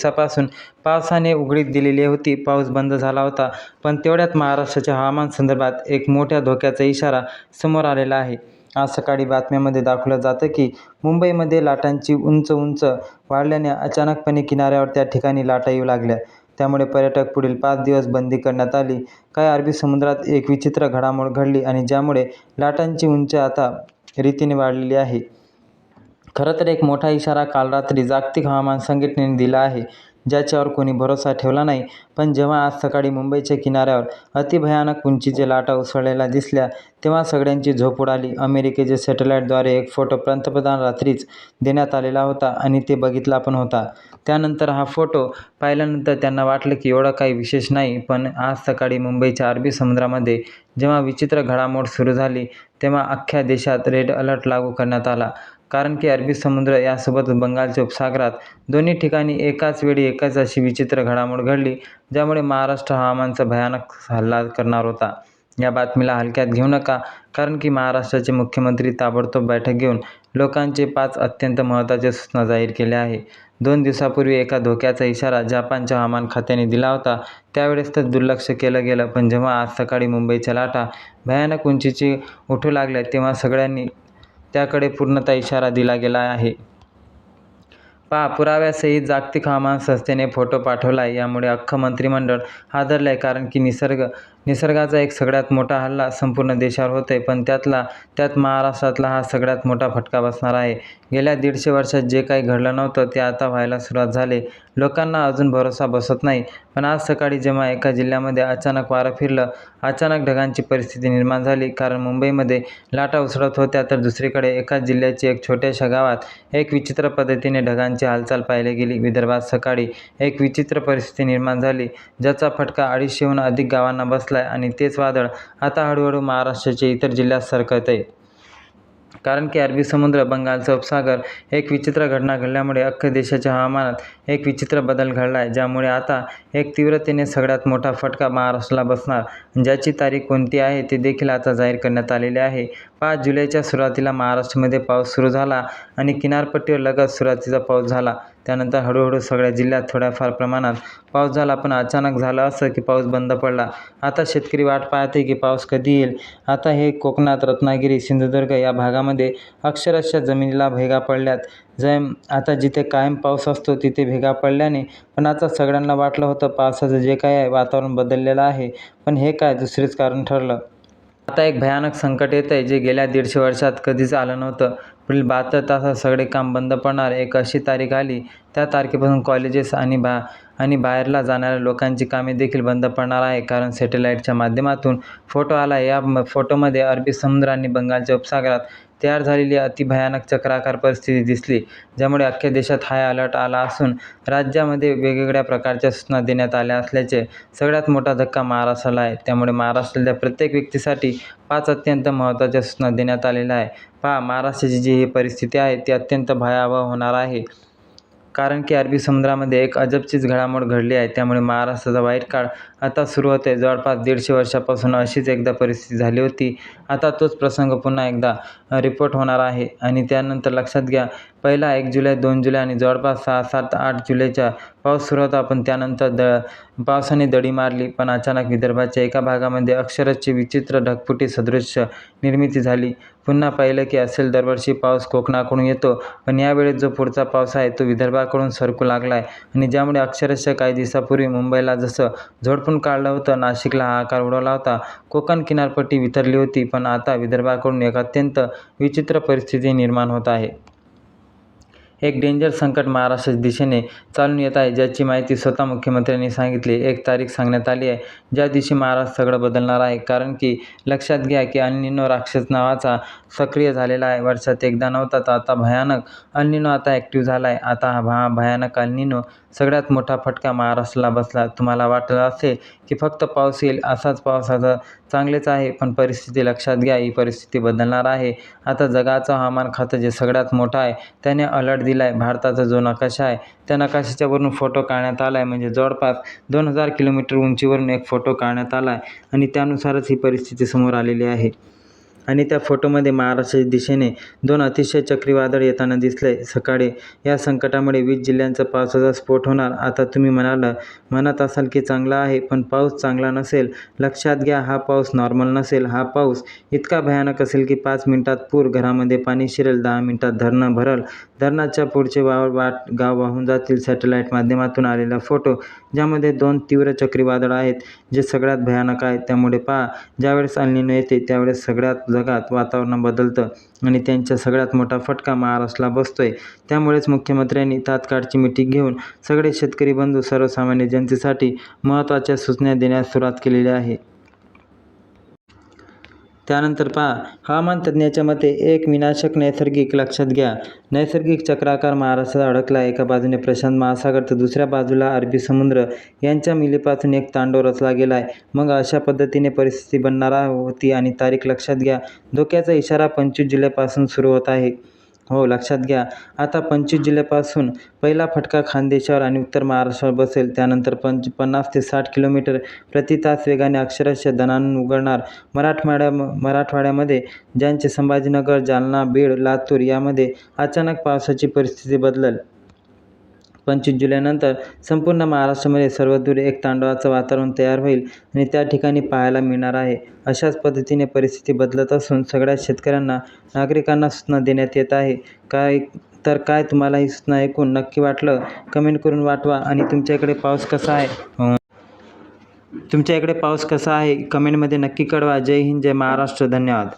दिवसापासून पावसाने उघडीप दिलेली होती. पाऊस बंद झाला होता, पण तेवढ्यात महाराष्ट्राच्या हवामानासंदर्भात एक मोठ्या धोक्याचा इशारा समोर आलेला आहे. आज सकाळी बातम्यांमध्ये दाखवलं जातं की मुंबईमध्ये लाटांची उंच वाढल्याने अचानकपणे किनाऱ्यावर त्या ठिकाणी लाटा येऊ लागल्या. त्यामुळे पर्यटक पुढील 5 दिवस बंदी करण्यात आली. काय अरबी समुद्रात एक विचित्र घडामोड घडली आणि ज्यामुळे लाटांची उंची आता रीतीने वाढलेली आहे. खरं तर एक मोठा इशारा काल रात्री जागतिक हवामान संघटनेने दिला आहे, ज्याच्यावर कोणी भरोसा ठेवला नाही. पण जेव्हा आज सकाळी मुंबईच्या किनाऱ्यावर अतिभयानक उंचीच्या लाटा उसळलेल्या दिसल्या, तेव्हा सगळ्यांची झोप उडाली. अमेरिकेच्या सॅटेलाईटद्वारे एक फोटो पंतप्रधान रात्रीच देण्यात आलेला होता आणि ते बघितला पण होता. त्यानंतर हा फोटो पाहिल्यानंतर त्यांना वाटलं की एवढं काही विशेष नाही. पण आज सकाळी मुंबईच्या अरबी समुद्रामध्ये जेव्हा विचित्र घडामोड सुरू झाली, तेव्हा अख्ख्या देशात रेड अलर्ट लागू करण्यात आला. कारण की अरबी समुद्र यासोबतच बंगालच्या उपसागरात दोन्ही ठिकाणी एकाच वेळी एकच अशी विचित्र घडामोड घडली, ज्यामुळे महाराष्ट्र हवामानाचा भयानक हल्ला करणार होता. या बातमीला हलक्यात घेऊ नका, कारण की महाराष्ट्राचे मुख्यमंत्री ताबडतोब बैठक घेऊन लोकांचे 5 अत्यंत महत्त्वाच्या सूचना जाहीर केल्या आहे. 2 दिवसापूर्वी एका धोक्याचा इशारा जपानच्या हवामान खात्याने दिला होता, त्यावेळेस तर दुर्लक्ष केलं गेलं. पण जेव्हा आज सकाळी मुंबईच्या लाटा भयानक उंचीची उठू लागल्या, तेव्हा सगळ्यांनी त्याकडे पूर्णतः इशारा दिला गेला आहे. पहा, पुराव्यासहित जागतिक हवामान संस्थेने फोटो पाठवलाय. यामुळे अख्खं मंत्रिमंडळ हादरलंय, कारण की निसर्गाचा एक सगळ्यात मोठा हल्ला संपूर्ण देशावर होतोय. पण त्यात महाराष्ट्रातला हा सगळ्यात मोठा फटका बसणार आहे. गेल्या 150 वर्षात जे काही घडलं नव्हतं ते आता व्हायला सुरुवात झाले. लोकांना अजून भरोसा बसत नाही. पण आज सकाळी जेव्हा एका जिल्ह्यामध्ये अचानक वारं फिरलं, अचानक ढगांची परिस्थिती निर्माण झाली. कारण मुंबईमध्ये लाटा उसळत होत्या, तर दुसरीकडे एकाच जिल्ह्याची एक छोट्याशा गावात एक विचित्र पद्धतीने ढगांची हालचाल पाहायला गेली. विदर्भात सकाळी एक विचित्र परिस्थिती निर्माण झाली, ज्याचा फटका 250हून अधिक गावांना बसलाय आणि तेच वादळ आता हळूहळू महाराष्ट्राच्या इतर जिल्ह्यात सरकतंय. कारण की अरबी समुद्र, बंगालचा उपसागर एक विचित्र घटना घडल्यामुळे अख्ख्या देशाच्या हवामानात एक विचित्र बदल घडला आहे, ज्यामुळे आता एक तीव्रतेने सगळ्यात मोठा फटका महाराष्ट्राला बसणार. ज्याची तारीख कोणती आहे ते देखील आता जाहीर करण्यात आलेले आहे. 5 जुलैच्या सुरुवातीला महाराष्ट्रामध्ये पाऊस सुरू झाला आणि किनारपट्टीवर लगत सुरुवातीचा पाऊस झाला. त्यानंतर हळूहळू सगळ्या जिल्ह्यात थोड्याफार प्रमाणात पाऊस झाला. पण अचानक झालं असं की पाऊस बंद पडला. आता शेतकरी वाट पाहते की पाऊस कधी येईल. आता हे कोकणात, रत्नागिरी, सिंधुदुर्ग या भागामध्ये अक्षरशः जमिनीला भेगा पडल्यात. आता जिथे कायम पाऊस असतो तिथे भेगा पडल्याने पण आता सगळ्यांना वाटलं होतं पावसाचं जे काय आहे वातावरण बदललेलं आहे, पण हे काय दुसरेच कारण ठरलं. आता एक भयानक संकट येतंय, जे गेल्या 150 वर्षात कधीच आलं नव्हतं. पुढील 72 तासात सगळे काम बंद पडणार. एक अशी तारीख आली, त्या तारखेपासून कॉलेजेस आणि बाहेरला जाणाऱ्या लोकांची कामे देखील बंद पडणार आहे. कारण सॅटेलाईटच्या माध्यमातून फोटो आला. या फोटोमध्ये अरबी समुद्र आणि बंगालच्या उपसागरात तयार झालेली अतिभयानक चक्राकार परिस्थिती दिसली, ज्यामुळे अख्ख्या देशात हाय अलर्ट आला असून राज्यामध्ये वेगवेगळ्या प्रकारच्या सूचना देण्यात आल्या असल्याचे सगळ्यात मोठा धक्का महाराष्ट्राला आहे. त्यामुळे महाराष्ट्रातल्या प्रत्येक व्यक्तीसाठी 5 अत्यंत महत्त्वाच्या सूचना देण्यात आलेल्या आहे. पहा, महाराष्ट्राची जी ही परिस्थिती आहे ती अत्यंत भयावह होणार आहे. कारण की अरबी समुद्रामध्ये एक अजबचीच घडामोड घडली आहे. त्यामुळे महाराष्ट्राचा वाईट काळ आता सुरू होतोय. जवळपास 150 वर्षापासून अशीच एकदा परिस्थिती झाली होती. आता तोच प्रसंग पुन्हा एकदा रिपोर्ट होणार आहे. आणि त्यानंतर लक्षात घ्या, पहिला 1 जुलै, 2 जुलै आणि जवळपास 6, 7, 8 जुलैचा पाऊस सुरू होता. पण त्यानंतर पावसाने दडी मारली. पण अचानक विदर्भाच्या एका भागामध्ये अक्षरशः विचित्र ढगफुटी सदृश निर्मिती झाली. पुन्हा पाहिलं की असेल दरवर्षी पाऊस कोकणाकडून येतो, पण यावेळेस जो पुढचा पाऊस आहे तो विदर्भाकडून सरकू लागला आहे. आणि ज्यामुळे अक्षरशः काही दिवसापूर्वी मुंबईला जसं झोडपून काढलं होतं, नाशिकला हाहाकार उडवला होता, कोकण किनारपट्टी वितरली होती, पण आता विदर्भाकडून एक अत्यंत विचित्र परिस्थिती निर्माण होत आहे. एक डेंजर संकट महाराष्ट्राच्या दिशेने चालून येत आहे, ज्याची माहिती स्वतः मुख्यमंत्र्यांनी सांगितली. एक तारीख सांगण्यात आली आहे, ज्या दिवशी महाराष्ट्र सगळं बदलणार आहे. कारण की लक्षात घ्या की अल निनो राक्षस नावाचा सक्रिय झालेला आहे. वर्षात एकदा नव्हता तर आता भयानक अल निनो आता ॲक्टिव्ह झाला आहे. आता हा भयानक अल निनो सगळ्यात मोठा फटका महाराष्ट्राला बसला. तुम्हाला वाटत असेल की फक्त पाऊस येईल, असाच पावसाचं चांगलेच आहे, पण परिस्थिती लक्षात घ्या, ही परिस्थिती बदलणार आहे. आता जगाचं हवामान खातं जे सगळ्यात मोठं आहे त्याने अलर्ट दिला आहे. भारताचा जो नकाशा आहे त्या नकाशाच्या वरून फोटो काढण्यात आला आहे. म्हणजे जवळपास 2000 किलोमीटर उंचीवरून एक फोटो काढण्यात आला आहे आणि त्यानुसारच ही परिस्थिती समोर आलेली आहे. आणि त्या फोटोमध्ये महाराष्ट्राच्या दिशेने 2 अतिशय चक्रीवादळ येताना दिसले. सकाळी या संकटामुळे 20 जिल्ह्यांचा पावसाचा स्फोट होणार. आता तुम्ही म्हणत असाल की चांगला आहे, पण पाऊस चांगला नसेल. लक्षात घ्या, हा पाऊस नॉर्मल नसेल. हा पाऊस इतका भयानक असेल की 5 मिनिटात पूर, घरामध्ये पाणी शिरेल, 10 मिनिटात धरणं भरल, धरणाच्या पुढचे गाव वाहून जातील. सॅटेलाईट माध्यमातून आलेला फोटो, ज्यामध्ये 2 तीव्र चक्रीवादळ आहेत, जे सगळ्यात भयानक आहेत. त्यामुळे पहा, ज्यावेळेस एल निनो येते त्यावेळेस सगळ्यात जगात वातावरण बदलतं आणि त्यांचा सगळ्यात मोठा फटका महाराष्ट्राला बसतोय. त्यामुळेच मुख्यमंत्र्यांनी तात्काळची मीटिंग घेऊन सगळे शेतकरी बंधू, सर्वसामान्य जनतेसाठी महत्त्वाच्या सूचना देण्यास सुरुवात केलेली आहे. त्यानंतर पहा, हवामान तज्ज्ञाच्या मते एक विनाशक नैसर्गिक लक्षात घ्या, नैसर्गिक चक्राकार महाराष्ट्रात अडकला. एका बाजूने प्रशांत महासागर तर दुसऱ्या बाजूला अरबी समुद्र यांच्या मिलीपासून एक तांडव रचला गेला आहे. मग अशा पद्धतीने परिस्थिती बनणार होती. आणि तारीख लक्षात घ्या, धोक्याचा इशारा 25 जुलैपासून सुरू होत आहे. हो, लक्षात घ्या, आता 25 जुलैपासून पहिला फटका खानदेशावर आणि उत्तर महाराष्ट्रावर बसेल. त्यानंतर 50 ते 60 किलोमीटर प्रति तास वेगाने अक्षरशः दणाणून उघडणार. मराठवाड्यामध्ये ज्यांचे संभाजीनगर, जालना, बीड, लातूर यामध्ये अचानक पावसाची परिस्थिती बदलेल. 25 जुलैनंतर संपूर्ण महाराष्ट्रामध्ये सर्वदूर एक तांडवाचं वातावरण तयार होईल आणि त्या ठिकाणी पाहायला मिळणार आहे. अशाच पद्धतीने परिस्थिती बदलत असून सगळ्या शेतकऱ्यांना, नागरिकांना सूचना देण्यात येत आहे. काय तुम्हाला ही सूचना ऐकून नक्की वाटलं? कमेंट करून वाटवा. आणि तुमच्या इकडे पाऊस कसा आहे कमेंटमध्ये नक्की कळवा. जय हिंद, जय महाराष्ट्र. धन्यवाद.